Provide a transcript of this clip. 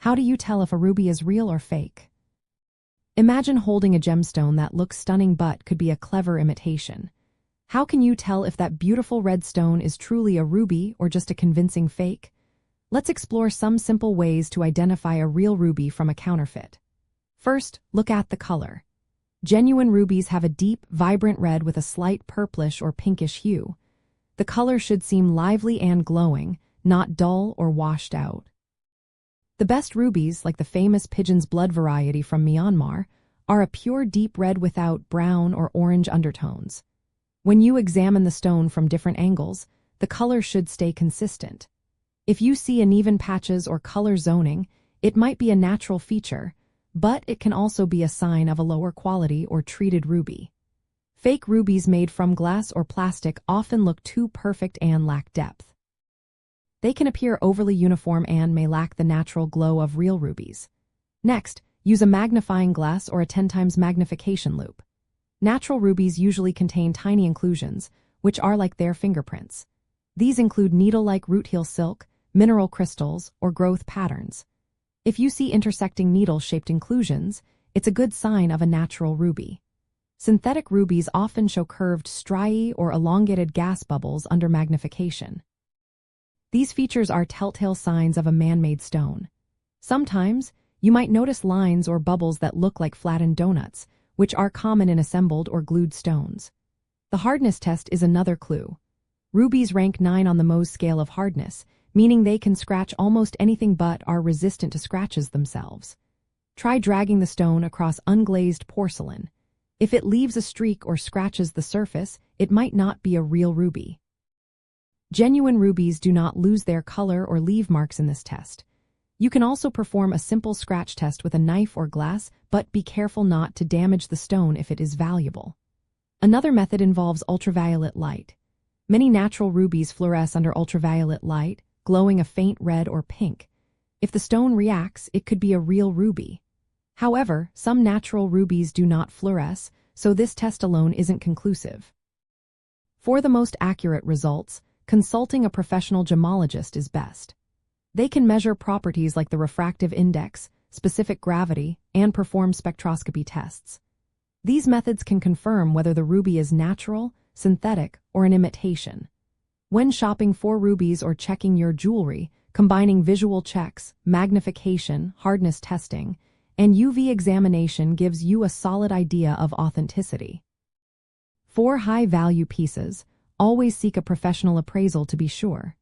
How do you tell if a ruby is real or fake? Imagine holding a gemstone that looks stunning but could be a clever imitation. How can you tell if that beautiful red stone is truly a ruby or just a convincing fake? Let's explore some simple ways to identify a real ruby from a counterfeit. First, look at the color. Genuine rubies have a deep, vibrant red with a slight purplish or pinkish hue. The color should seem lively and glowing, not dull or washed out. The best rubies, like the famous pigeon's blood variety from Myanmar, are a pure deep red without brown or orange undertones. When you examine the stone from different angles, the color should stay consistent. If you see uneven patches or color zoning, it might be a natural feature, but it can also be a sign of a lower quality or treated ruby. Fake rubies made from glass or plastic often look too perfect and lack depth. They can appear overly uniform and may lack the natural glow of real rubies. Next, use a magnifying glass or a 10 times magnification loupe. Natural rubies usually contain tiny inclusions, which are like their fingerprints. These include needle-like rutile silk, mineral crystals, or growth patterns. If you see intersecting needle-shaped inclusions, it's a good sign of a natural ruby. Synthetic rubies often show curved striae or elongated gas bubbles under magnification. These features are telltale signs of a man-made stone. Sometimes, you might notice lines or bubbles that look like flattened donuts, which are common in assembled or glued stones. The hardness test is another clue. Rubies rank 9 on the Mohs scale of hardness, meaning they can scratch almost anything but are resistant to scratches themselves. Try dragging the stone across unglazed porcelain. If it leaves a streak or scratches the surface, it might not be a real ruby. Genuine rubies do not lose their color or leave marks in this test. You can also perform a simple scratch test with a knife or glass, but be careful not to damage the stone if it is valuable. Another method involves ultraviolet light. Many natural rubies fluoresce under ultraviolet light, glowing a faint red or pink. If the stone reacts, it could be a real ruby. However, some natural rubies do not fluoresce, so this test alone isn't conclusive. For the most accurate results, consulting a professional gemologist is best. They can measure properties like the refractive index, specific gravity, and perform spectroscopy tests. These methods can confirm whether the ruby is natural, synthetic, or an imitation. When shopping for rubies or checking your jewelry, combining visual checks, magnification, hardness testing, and UV examination gives you a solid idea of authenticity. For high-value pieces, always seek a professional appraisal to be sure.